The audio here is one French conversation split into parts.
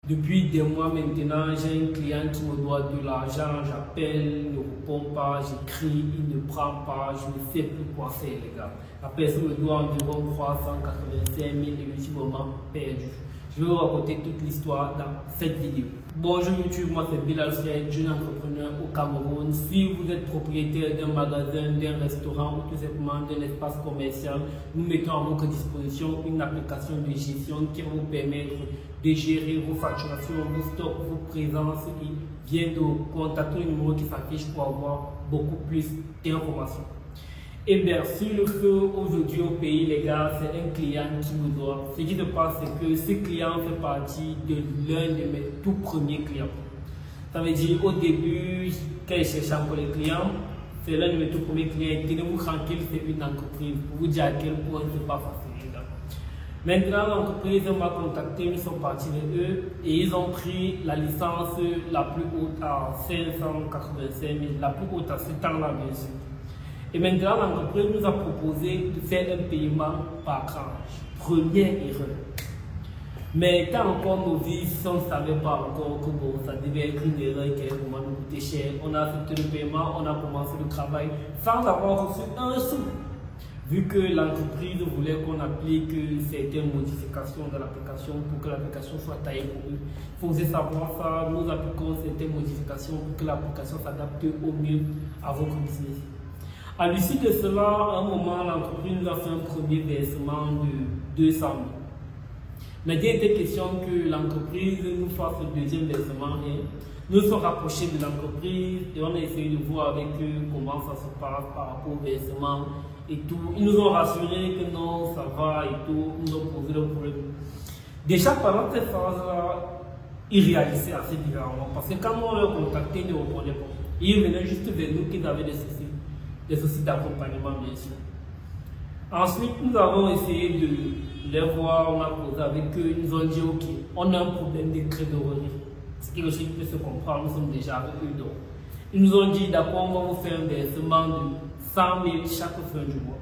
Depuis des mois maintenant, j'ai un client qui me doit de l'argent, j'appelle, il ne répond pas, j'écris, il ne prend pas, je ne sais plus quoi faire les gars. La personne me doit environ 385 000 et je suis vraiment perdu. Je vais vous raconter toute l'histoire dans cette vidéo. Bonjour YouTube, moi c'est Bilal Fred, jeune entrepreneur au Cameroun. Si vous êtes propriétaire d'un magasin, d'un restaurant ou tout simplement d'un espace commercial, nous mettons à votre disposition une application de gestion qui va vous permettre de gérer vos facturations, vos stocks, vos présences et bien de contacter le numéro qui s'affiche pour avoir beaucoup plus d'informations. Et bien, sur le feu aujourd'hui au pays, les gars, c'est un client qui nous doit. Ce qui se passe, c'est que ce client fait partie de l'un de mes tout premiers clients. Ça veut dire, au début, quand je cherchais pour les clients, c'est l'un de mes tout premiers clients. Tenez-vous tranquille, c'est une entreprise. Pour vous dire à quel point c'est pas facile, les gars. Maintenant, l'entreprise m'a contacté, ils sont partis de eux et ils ont pris la licence la plus haute à 585 000, la plus haute à ce temps-là, bien sûr. Et maintenant, l'entreprise nous a proposé de faire un paiement par tranche. Première erreur. Mais étant encore novice, on ne savait pas encore que bon, ça devait être une erreur qui allait vraiment nous coûter cher. On a accepté le paiement, on a commencé le travail sans avoir reçu un sou. Vu que l'entreprise voulait qu'on applique certaines modifications dans l'application pour que l'application soit taillée pour eux. Il faut savoir ça, nous appliquons certaines modifications pour que l'application s'adapte au mieux à votre business. À l'issue de cela, à un moment, l'entreprise nous a fait un premier versement de 200 000. Mais il était question que l'entreprise nous fasse le deuxième versement et nous sommes rapprochés de l'entreprise et on a essayé de voir avec eux comment ça se passe par rapport au versement et tout. Ils nous ont rassuré que non, ça va et tout, ils nous ont posé le problème. Déjà pendant cette phase-là, ils réagissaient assez différemment parce que quand on leur contactait, ils ne répondaient pas. Ils venaient juste vers nous qu'ils avaient des soucis d'accompagnement, bien sûr. Ensuite, nous avons essayé de les voir, on a posé avec eux, ils nous ont dit ok, on a un problème de trésorerie. Ce qui aussi peut se comprendre, nous sommes déjà avec eux. Donc. Ils nous ont dit d'accord, on va vous faire un versement de 100 000 chaque fin du mois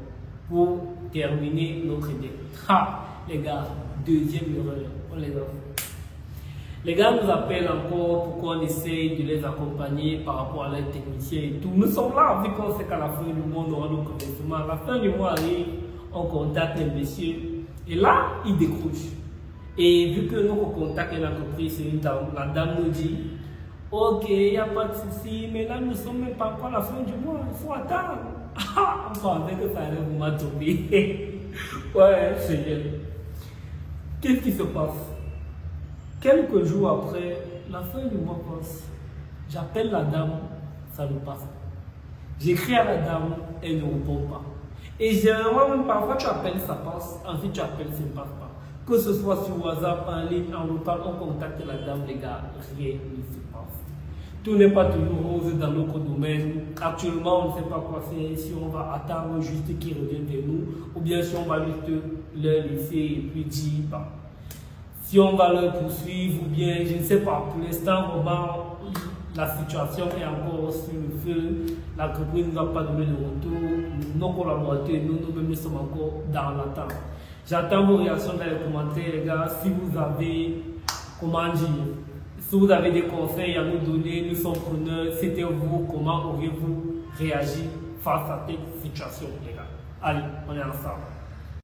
pour terminer notre dette. Ha, les gars, deuxième erreur, on les a fait. Les gars nous appellent encore pour qu'on essaye de les accompagner par rapport à leurs techniciens et tout. Nous sommes là, vu qu'on sait qu'à la fin du mois, on aura nos investissements. À la fin du mois arrive, on contacte les messieurs et là, ils décrochent. Et vu que nous contactons l'entreprise, c'est une dame, la dame nous dit ok, il n'y a pas de souci, mais là, nous ne sommes même pas encore à la fin du mois, il faut attendre. On pensait que ça allait vraiment tomber. Ouais, c'est bien. Qu'est-ce qui se passe? Quelques jours après, la fin du mois passe. J'appelle la dame, ça ne passe pas. J'écris à la dame, elle ne répond pas. Et généralement, même parfois tu appelles, ça passe. Ensuite, tu appelles, ça ne passe pas. Que ce soit sur WhatsApp, en ligne, en local, on contacte la dame, les gars, rien ne se passe. Tout n'est pas toujours rose dans notre domaine. Actuellement, on ne sait pas quoi faire. Si on va attendre juste qu'ils reviennent vers nous, ou bien si on va juste leur laisser et puis dire, bah, si on va leur poursuivre ou bien, je ne sais pas, pour l'instant, vraiment, la situation est encore sur le feu, l'entreprise ne va pas donner de retour, nos collaborateurs, nous-mêmes, nous sommes encore dans l'attente. J'attends vos réactions dans les commentaires, les gars, si vous avez, comment dire, si vous avez des conseils à nous donner, nous sommes preneurs, c'était vous, comment auriez-vous réagi face à cette situation, les gars. Allez, on est ensemble.